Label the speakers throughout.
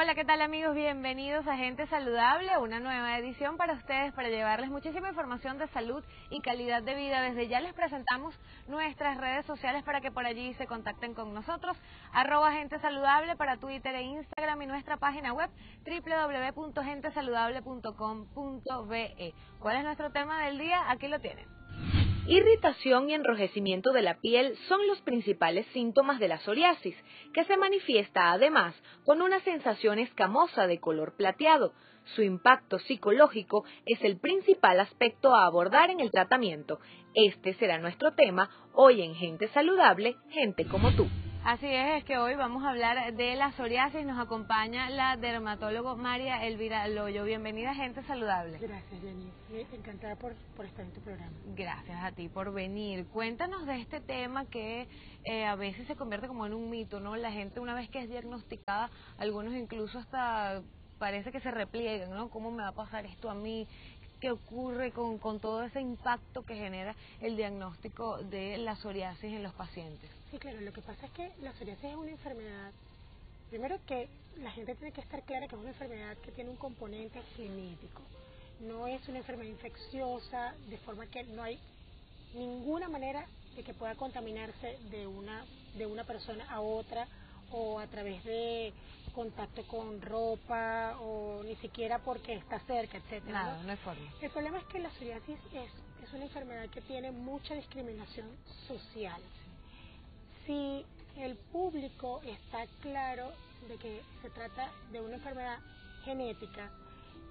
Speaker 1: Hola, ¿qué tal amigos? Bienvenidos a Gente Saludable, una nueva edición para ustedes, para llevarles muchísima información de salud y calidad de vida. Desde ya les presentamos nuestras redes sociales para que por allí se contacten con nosotros, @Gente Saludable para Twitter e Instagram y nuestra página web www.gentesaludable.com.be. ¿Cuál es nuestro tema del día? Aquí lo tienen.
Speaker 2: Irritación y enrojecimiento de la piel son los principales síntomas de la psoriasis, que se manifiesta además con una sensación escamosa de color plateado. Su impacto psicológico es el principal aspecto a abordar en el tratamiento. Este será nuestro tema hoy en Gente Saludable, gente como tú.
Speaker 1: Así es que hoy vamos a hablar de la psoriasis. Nos acompaña la dermatóloga María Elvira Loyo. Bienvenida a Gente Saludable.
Speaker 3: Gracias, Jenny. Encantada por estar en tu programa.
Speaker 1: Gracias a ti por venir. Cuéntanos de este tema que a veces se convierte como en un mito, ¿no? La gente una vez que es diagnosticada, algunos incluso hasta parece que se repliegan, ¿no? ¿Cómo me va a pasar esto a mí? ¿Qué ocurre con todo ese impacto que genera el diagnóstico de la psoriasis en los pacientes?
Speaker 3: Sí, claro, lo que pasa es que la psoriasis es una enfermedad, primero que la gente tiene que estar clara que es una enfermedad que tiene un componente genético, no es una enfermedad infecciosa, de forma que no hay ninguna manera de que pueda contaminarse de una persona a otra o a través de contacto con ropa o ni siquiera porque está cerca, etcétera.
Speaker 1: Nada, no hay forma.
Speaker 3: El problema es que la psoriasis es una enfermedad que tiene mucha discriminación social. Si el público está claro de que se trata de una enfermedad genética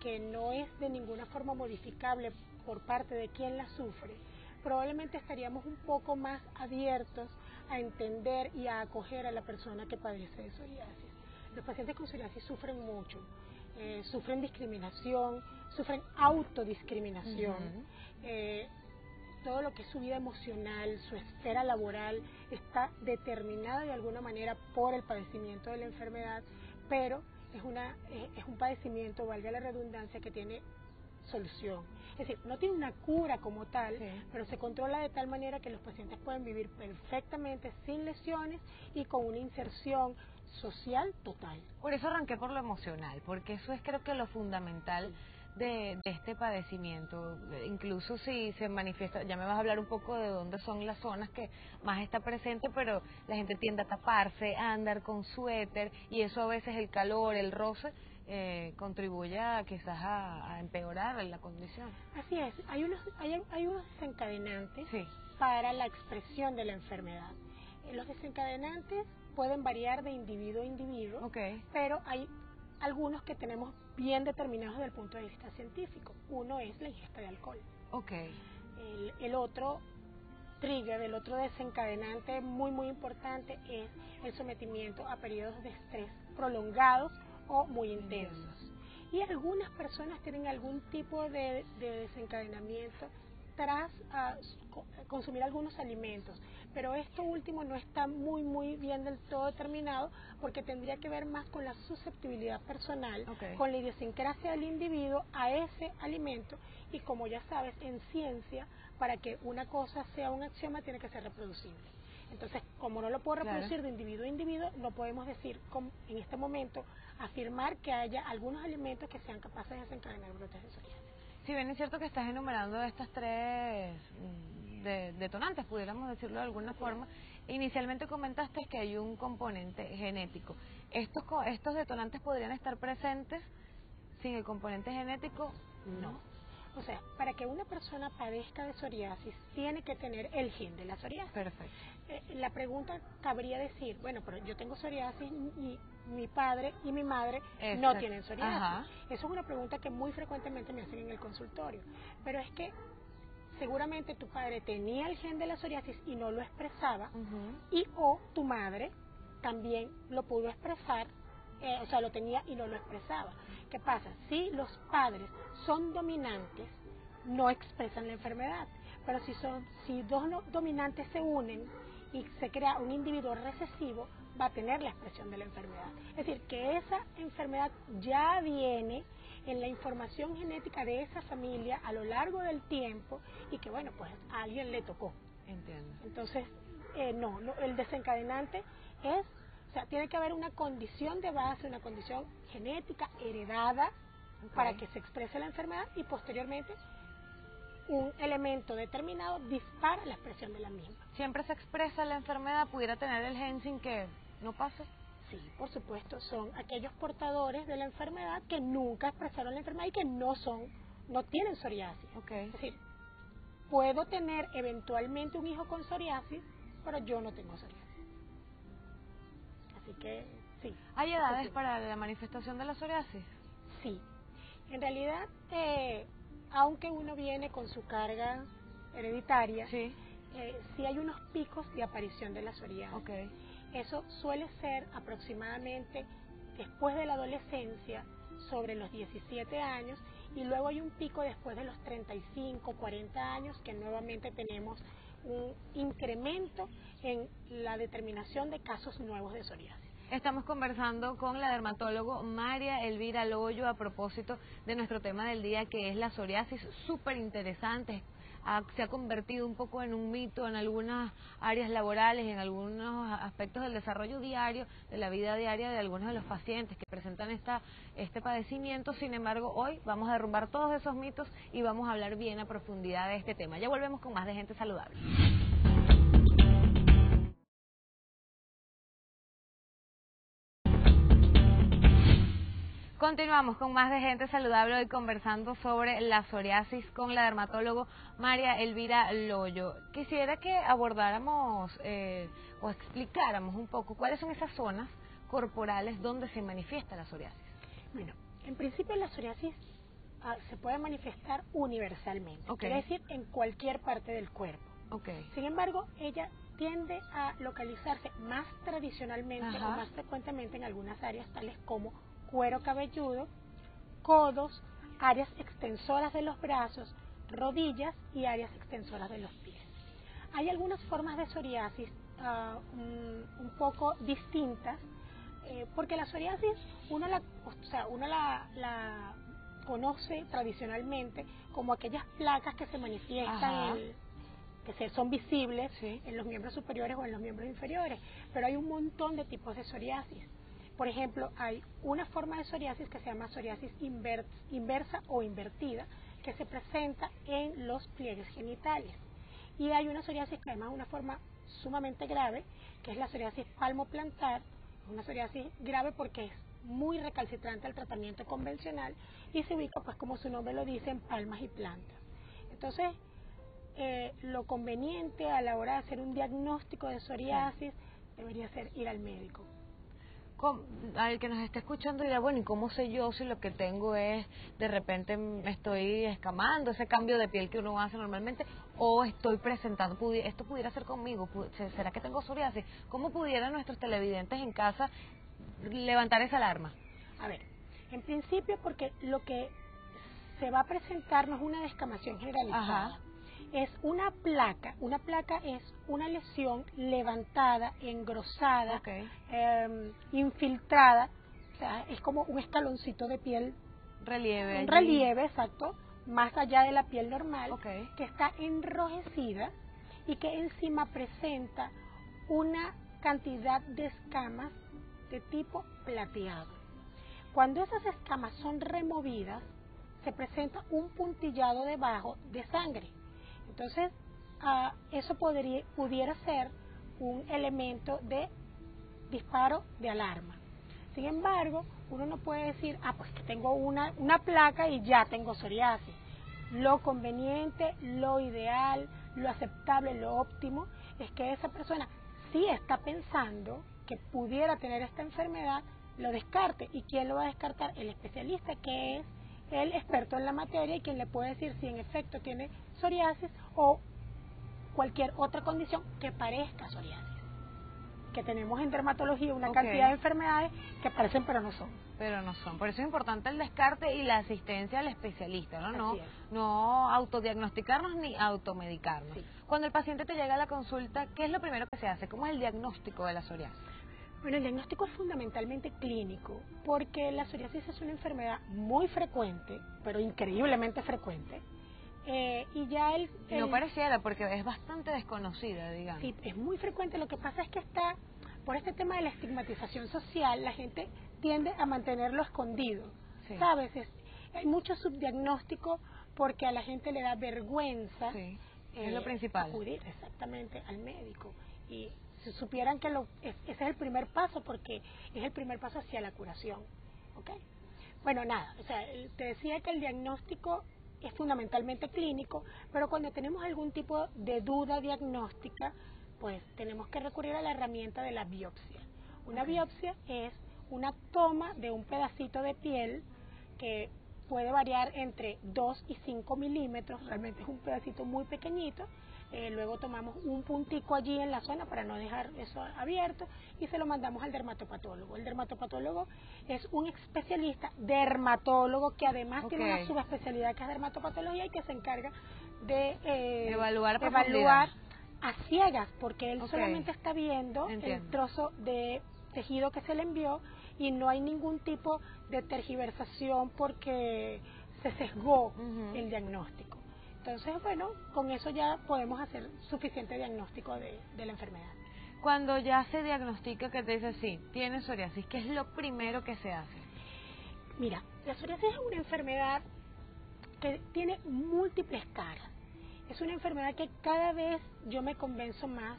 Speaker 3: que no es de ninguna forma modificable por parte de quien la sufre, probablemente estaríamos un poco más abiertos a entender y a acoger a la persona que padece de psoriasis. Los pacientes con psoriasis sufren mucho, sufren discriminación, sufren autodiscriminación, todo lo que es su vida emocional, su esfera laboral está determinada de alguna manera por el padecimiento de la enfermedad, pero es un padecimiento, valga la redundancia, que tiene solución. Es decir, no tiene una cura como tal, sí, pero se controla de tal manera que los pacientes pueden vivir perfectamente sin lesiones y con una inserción social total.
Speaker 1: Por eso arranqué por lo emocional, porque eso es creo que lo fundamental de este padecimiento. Incluso si se manifiesta, ya me vas a hablar un poco de dónde son las zonas que más está presente, pero la gente tiende a taparse, a andar con suéter, y eso a veces el calor, el roce, contribuye quizás a empeorar la condición.
Speaker 3: Así es, hay unos desencadenantes, sí, para la expresión de la enfermedad. Los desencadenantes pueden variar de individuo a individuo, okay, pero hay algunos que tenemos bien determinados desde el punto de vista científico. Uno es la ingesta de alcohol.
Speaker 1: Okay.
Speaker 3: El otro trigger, el otro desencadenante muy importante es el sometimiento a periodos de estrés prolongados o muy intensos. Y algunas personas tienen algún tipo de desencadenamiento tras consumir algunos alimentos, pero esto último no está muy bien del todo determinado, porque tendría que ver más con la susceptibilidad personal, okay, con la idiosincrasia del individuo a ese alimento, y como ya sabes, en ciencia, para que una cosa sea un axioma tiene que ser reproducible. Entonces, como no lo puedo reproducir, claro, de individuo a individuo, no podemos decir en este momento, afirmar que haya algunos alimentos que sean capaces de desencadenar brotes de psoriasis.
Speaker 1: Si bien es cierto que estás enumerando estas tres detonantes, pudiéramos decirlo de alguna forma, inicialmente comentaste que hay un componente genético. ¿Estos detonantes podrían estar presentes sin el componente genético?
Speaker 3: No. O sea, para que una persona padezca de psoriasis, tiene que tener el gen de la psoriasis.
Speaker 1: Perfecto.
Speaker 3: La pregunta cabría decir, bueno, pero yo tengo psoriasis y mi padre y mi madre no tienen psoriasis. Ajá. Eso es una pregunta que muy frecuentemente me hacen en el consultorio. Pero es que seguramente tu padre tenía el gen de la psoriasis y no lo expresaba, y o tu madre también lo pudo expresar, o sea, lo tenía y no lo expresaba. ¿Qué pasa? Si los padres son dominantes, no expresan la enfermedad, pero si dos dominantes se unen y se crea un individuo recesivo, va a tener la expresión de la enfermedad. Es decir, que esa enfermedad ya viene en la información genética de esa familia a lo largo del tiempo, y que bueno, pues a alguien le tocó.
Speaker 1: Entiendo.
Speaker 3: Entonces, no, el desencadenante es O sea, tiene que haber una condición de base, una condición genética heredada para que se exprese la enfermedad y posteriormente un elemento determinado dispara la expresión de la misma.
Speaker 1: ¿Siempre se expresa la enfermedad? ¿Pudiera tener el gen sin que no pase?
Speaker 3: Sí, por supuesto, son aquellos portadores de la enfermedad que nunca expresaron la enfermedad y que no tienen psoriasis.
Speaker 1: Okay.
Speaker 3: Es decir, puedo tener eventualmente un hijo con psoriasis, pero yo no tengo psoriasis. Así que, sí.
Speaker 1: ¿Hay edades para la manifestación de la psoriasis?
Speaker 3: Sí. En realidad, aunque uno viene con su carga hereditaria, sí hay unos picos de aparición de la psoriasis.
Speaker 1: Okay.
Speaker 3: Eso suele ser aproximadamente después de la adolescencia, sobre los 17 años, y luego hay un pico después de los 35, 40 años, que nuevamente tenemos un incremento en la determinación de casos nuevos de psoriasis.
Speaker 1: Estamos conversando con la dermatólogo María Elvira Loyo a propósito de nuestro tema del día, que es la psoriasis. Súper interesante. Se ha convertido un poco en un mito en algunas áreas laborales, en algunos aspectos del desarrollo diario, de la vida diaria de algunos de los pacientes que presentan este padecimiento. Sin embargo, hoy vamos a derrumbar todos esos mitos y vamos a hablar bien a profundidad de este tema. Ya volvemos con más de Gente Saludable. Continuamos con más de Gente Saludable, hoy conversando sobre la psoriasis con la dermatólogo María Elvira Loyo. Quisiera que abordáramos o explicáramos un poco cuáles son esas zonas corporales donde se manifiesta la psoriasis.
Speaker 3: Bueno, en principio la psoriasis se puede manifestar universalmente,
Speaker 1: Okay.
Speaker 3: Quiere decir en cualquier parte del cuerpo.
Speaker 1: Okay.
Speaker 3: Sin embargo, ella tiende a localizarse más tradicionalmente o más frecuentemente en algunas áreas tales como cuero cabelludo, codos, áreas extensoras de los brazos, rodillas y áreas extensoras de los pies. Hay algunas formas de psoriasis un poco distintas, porque la psoriasis uno la conoce tradicionalmente como aquellas placas que se manifiestan son visibles en los miembros superiores o en los miembros inferiores, pero hay un montón de tipos de psoriasis. Por ejemplo, hay una forma de psoriasis que se llama psoriasis inversa o invertida, que se presenta en los pliegues genitales. Y hay una psoriasis que además es una forma sumamente grave, que es la psoriasis palmoplantar, una psoriasis grave porque es muy recalcitrante al tratamiento convencional y se ubica, pues como su nombre lo dice, en palmas y plantas. Entonces, lo conveniente a la hora de hacer un diagnóstico de psoriasis debería ser ir al médico.
Speaker 1: Al que nos esté escuchando dirá, bueno, ¿y cómo sé yo si lo que tengo es, de repente me estoy escamando, ese cambio de piel que uno hace normalmente, o estoy presentando, esto pudiera ser conmigo, ¿será que tengo psoriasis? ¿Cómo pudieran nuestros televidentes en casa levantar esa alarma?
Speaker 3: A ver, en principio porque lo que se va a presentar no es una descamación generalizada. Es una placa es una lesión levantada, engrosada, infiltrada, o sea, es como un escaloncito de piel,
Speaker 1: relieve,
Speaker 3: un relieve, exacto, más allá de la piel normal, que está enrojecida y que encima presenta una cantidad de escamas de tipo plateado. Cuando esas escamas son removidas, se presenta un puntillado debajo de sangre. Entonces, eso pudiera ser un elemento de disparo de alarma. Sin embargo, uno no puede decir, pues que tengo una placa y ya tengo psoriasis. Lo conveniente, lo ideal, lo aceptable, lo óptimo, es que esa persona sí está pensando que pudiera tener esta enfermedad, lo descarte. ¿Y quién lo va a descartar? El especialista, que es el experto en la materia y quien le puede decir si en efecto tiene psoriasis o cualquier otra condición que parezca psoriasis. Que tenemos en dermatología una cantidad de enfermedades que parecen pero no son.
Speaker 1: Por eso es importante el descarte y la asistencia al especialista, ¿no? No autodiagnosticarnos ni automedicarnos. Sí. Cuando el paciente te llega a la consulta, ¿qué es lo primero que se hace? ¿Cómo es el diagnóstico de la psoriasis?
Speaker 3: Bueno, el diagnóstico es fundamentalmente clínico, porque la psoriasis es una enfermedad muy frecuente, pero increíblemente frecuente. Y ya
Speaker 1: no pareciera, porque es bastante desconocida, digamos.
Speaker 3: Sí, es muy frecuente. Lo que pasa es que está por este tema de la estigmatización social, la gente tiende a mantenerlo escondido, sí. ¿Sabes? Hay mucho subdiagnóstico porque a la gente le da vergüenza,
Speaker 1: sí. Es lo principal,
Speaker 3: acudir exactamente al médico. Y si supieran que ese es el primer paso, porque es el primer paso hacia la curación, ¿ok? Bueno, nada, o sea, te decía que el diagnóstico es fundamentalmente clínico, pero cuando tenemos algún tipo de duda diagnóstica, pues tenemos que recurrir a la herramienta de la biopsia. Una biopsia es una toma de un pedacito de piel que puede variar entre 2 y 5 milímetros, realmente es un pedacito muy pequeñito. Luego tomamos un puntico allí en la zona para no dejar eso abierto y se lo mandamos al dermatopatólogo. El dermatopatólogo es un especialista dermatólogo que además tiene una subespecialidad que es dermatopatología y que se encarga de
Speaker 1: evaluar
Speaker 3: a ciegas, porque él solamente está viendo el trozo de tejido que se le envió y no hay ningún tipo de tergiversación porque se sesgó el diagnóstico. Entonces, bueno, con eso ya podemos hacer suficiente diagnóstico de la enfermedad.
Speaker 1: Cuando ya se diagnostica que te dice, sí, tienes psoriasis, ¿qué es lo primero que se hace?
Speaker 3: Mira, la psoriasis es una enfermedad que tiene múltiples caras. Es una enfermedad que cada vez yo me convenzo más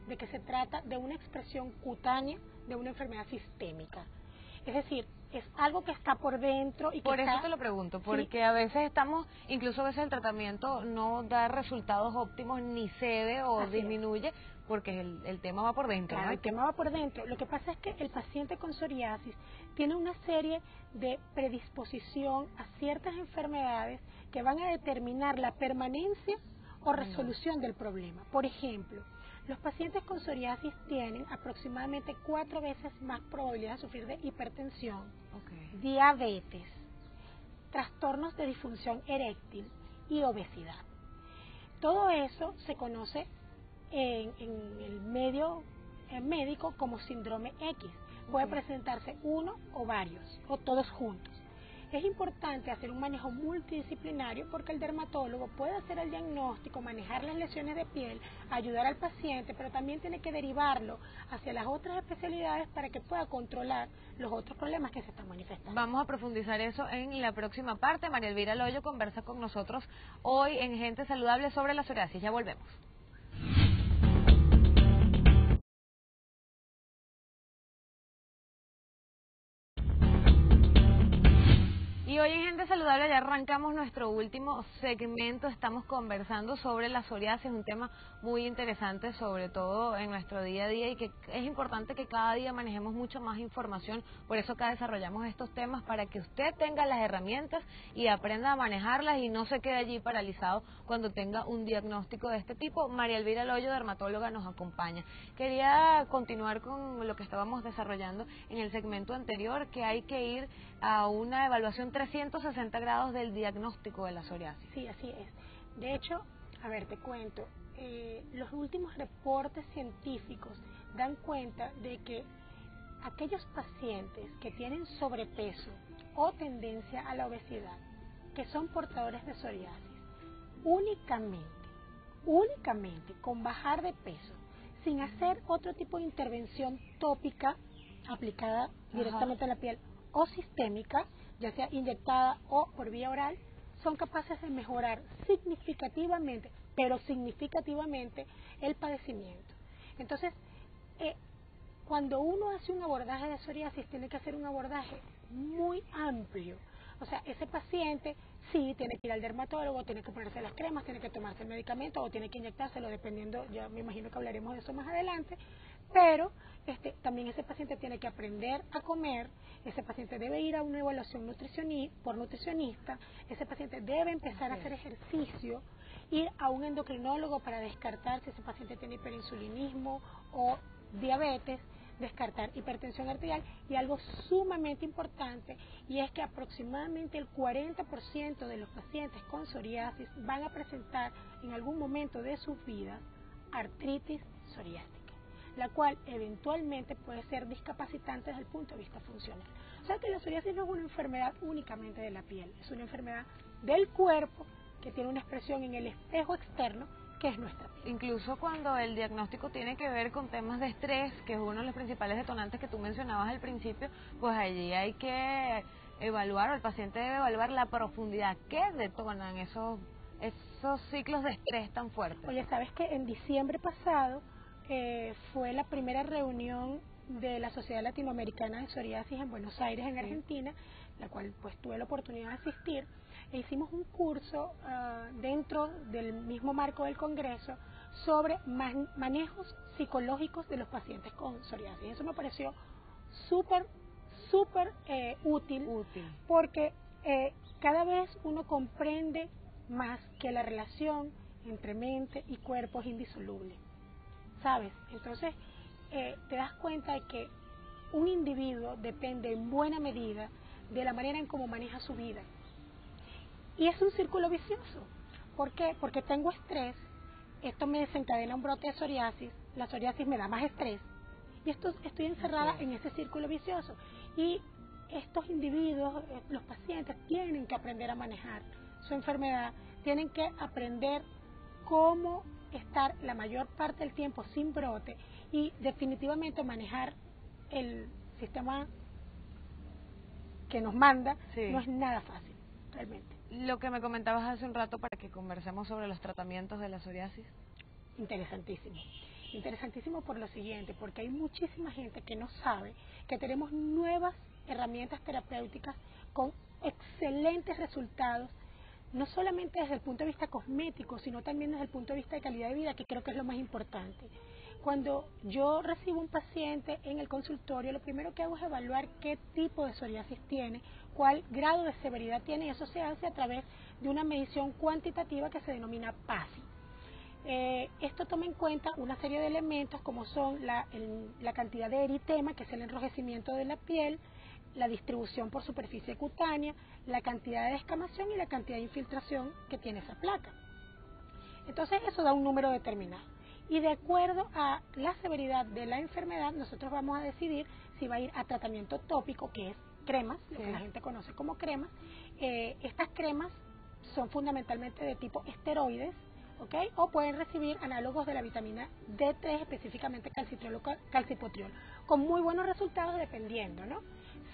Speaker 3: de que se trata de una expresión cutánea de una enfermedad sistémica. Es decir, es algo que está por dentro y que
Speaker 1: por eso te lo pregunto, porque a veces incluso a veces el tratamiento no da resultados óptimos, ni cede o disminuye, porque el tema va por dentro.
Speaker 3: Claro,
Speaker 1: ¿no?
Speaker 3: el tema va por dentro. Lo que pasa es que el paciente con psoriasis tiene una serie de predisposición a ciertas enfermedades que van a determinar la permanencia o resolución del problema. Por ejemplo, los pacientes con psoriasis tienen aproximadamente 4 veces más probabilidad de sufrir de hipertensión, diabetes, trastornos de disfunción eréctil y obesidad. Todo eso se conoce en el medio médico como síndrome X. Puede presentarse uno o varios, o todos juntos. Es importante hacer un manejo multidisciplinario porque el dermatólogo puede hacer el diagnóstico, manejar las lesiones de piel, ayudar al paciente, pero también tiene que derivarlo hacia las otras especialidades para que pueda controlar los otros problemas que se están manifestando.
Speaker 1: Vamos a profundizar eso en la próxima parte. María Elvira Loyo conversa con nosotros hoy en Gente Saludable sobre la psoriasis. Ya volvemos. Y hoy en Gente Saludable ya arrancamos nuestro último segmento. Estamos conversando sobre la psoriasis, un tema muy interesante, sobre todo en nuestro día a día, y que es importante que cada día manejemos mucho más información. Por eso acá desarrollamos estos temas, para que usted tenga las herramientas y aprenda a manejarlas y no se quede allí paralizado cuando tenga un diagnóstico de este tipo. María Elvira Loyo, dermatóloga, nos acompaña. Quería continuar con lo que estábamos desarrollando en el segmento anterior, que hay que ir a una evaluación 360 grados del diagnóstico de la psoriasis.
Speaker 3: Sí, así es. De hecho, a ver, te cuento, los últimos reportes científicos dan cuenta de que aquellos pacientes que tienen sobrepeso o tendencia a la obesidad, que son portadores de psoriasis, únicamente con bajar de peso, sin hacer otro tipo de intervención tópica aplicada directamente en la piel o sistémica, ya sea inyectada o por vía oral, son capaces de mejorar significativamente, pero significativamente, el padecimiento. Entonces, cuando uno hace un abordaje de psoriasis, tiene que hacer un abordaje muy amplio. O sea, ese paciente sí tiene que ir al dermatólogo, tiene que ponerse las cremas, tiene que tomarse el medicamento o tiene que inyectárselo, dependiendo, ya me imagino que hablaremos de eso más adelante, pero también ese paciente tiene que aprender a comer, ese paciente debe ir a una evaluación por nutricionista, ese paciente debe empezar a hacer ejercicio, ir a un endocrinólogo para descartar si ese paciente tiene hiperinsulinismo o diabetes, descartar hipertensión arterial, y algo sumamente importante, y es que aproximadamente el 40% de los pacientes con psoriasis van a presentar en algún momento de sus vidas artritis psoriática, la cual eventualmente puede ser discapacitante desde el punto de vista funcional. O sea que la psoriasis no es una enfermedad únicamente de la piel, es una enfermedad del cuerpo que tiene una expresión en el espejo externo que es nuestra piel.
Speaker 1: Incluso cuando el diagnóstico tiene que ver con temas de estrés, que es uno de los principales detonantes que tú mencionabas al principio, pues allí hay que evaluar, o el paciente debe evaluar la profundidad que detonan esos ciclos de estrés tan fuertes.
Speaker 3: Oye, ¿sabes que en diciembre pasado fue la primera reunión de la Sociedad Latinoamericana de Psoriasis en Buenos Aires, en Argentina, la cual pues tuve la oportunidad de asistir, e hicimos un curso dentro del mismo marco del Congreso sobre manejos psicológicos de los pacientes con psoriasis? Eso me pareció súper útil, porque cada vez uno comprende más que la relación entre mente y cuerpo es indisoluble, ¿sabes? Entonces te das cuenta de que un individuo depende en buena medida de la manera en cómo maneja su vida, y es un círculo vicioso. ¿Por qué? Porque tengo estrés, esto me desencadena un brote de psoriasis, la psoriasis me da más estrés, y estoy encerrada en ese círculo vicioso. Y estos individuos, los pacientes, tienen que aprender a manejar su enfermedad, tienen que aprender cómo estar la mayor parte del tiempo sin brote, y definitivamente manejar el sistema que nos manda no es nada fácil, realmente.
Speaker 1: Lo que me comentabas hace un rato para que conversemos sobre los tratamientos de la psoriasis.
Speaker 3: Interesantísimo por lo siguiente, porque hay muchísima gente que no sabe que tenemos nuevas herramientas terapéuticas con excelentes resultados, no solamente desde el punto de vista cosmético, sino también desde el punto de vista de calidad de vida, que creo que es lo más importante. Cuando yo recibo un paciente en el consultorio, lo primero que hago es evaluar qué tipo de psoriasis tiene, cuál grado de severidad tiene, y eso se hace a través de una medición cuantitativa que se denomina PASI. Esto toma en cuenta una serie de elementos como son la cantidad de eritema, que es el enrojecimiento de la piel, la distribución por superficie cutánea, la cantidad de descamación y la cantidad de infiltración que tiene esa placa. Entonces eso da un número determinado, y de acuerdo a la severidad de la enfermedad nosotros vamos a decidir si va a ir a tratamiento tópico, que es cremas, lo que la gente conoce como cremas. Estas cremas son fundamentalmente de tipo esteroides, ¿okay? O pueden recibir análogos de la vitamina D3, específicamente calcipotriol, con muy buenos resultados dependiendo, ¿no?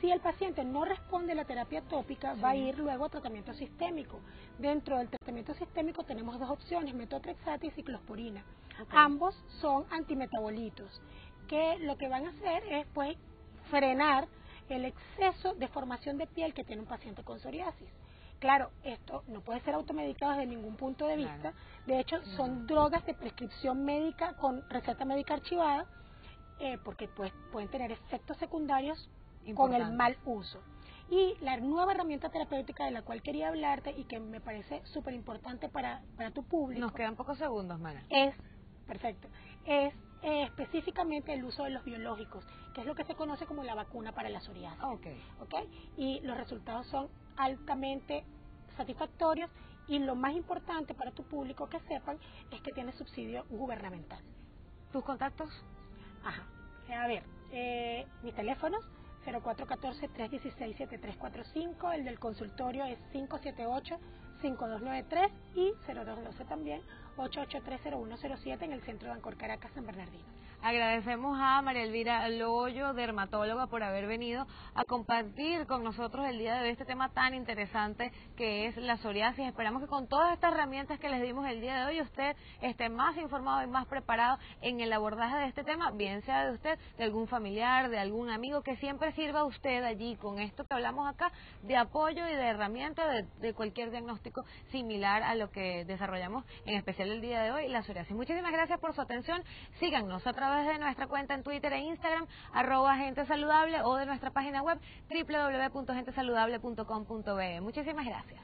Speaker 3: Si el paciente no responde a la terapia tópica, va a ir luego a tratamiento sistémico. Dentro del tratamiento sistémico tenemos dos opciones, metotrexate y ciclosporina. Ambos son antimetabolitos, que lo que van a hacer es pues frenar el exceso de formación de piel que tiene un paciente con psoriasis. Claro, esto no puede ser automedicado desde ningún punto de vista. De hecho, son drogas de prescripción médica con receta médica archivada, porque pues pueden tener efectos secundarios con el mal uso. Y la nueva herramienta terapéutica de la cual quería hablarte y que me parece súper importante para tu público.
Speaker 1: Nos quedan pocos segundos, Mara.
Speaker 3: Es específicamente el uso de los biológicos, que es lo que se conoce como la vacuna para la psoriasis. Y los resultados son altamente satisfactorios, y lo más importante para tu público que sepan es que tiene subsidio gubernamental.
Speaker 1: ¿Tus contactos?
Speaker 3: A ver, mis teléfonos 0414-316-7345, el del consultorio es 578-5293 y 0212 también 883-0107 en el Centro de Ancor Caracas, San Bernardino.
Speaker 1: Agradecemos a María Elvira Loyo, dermatóloga, por haber venido a compartir con nosotros el día de hoy este tema tan interesante que es la psoriasis. Esperamos que con todas estas herramientas que les dimos el día de hoy usted esté más informado y más preparado en el abordaje de este tema, bien sea de usted, de algún familiar, de algún amigo, que siempre sirva a usted allí con esto que hablamos acá de apoyo y de herramienta de cualquier diagnóstico similar a lo que desarrollamos en especial el día de hoy, la psoriasis. Muchísimas gracias por su atención. Síganos a través de nuestra cuenta en Twitter e Instagram, @gentesaludable, o de nuestra página web www.gentesaludable.com.be. Muchísimas gracias.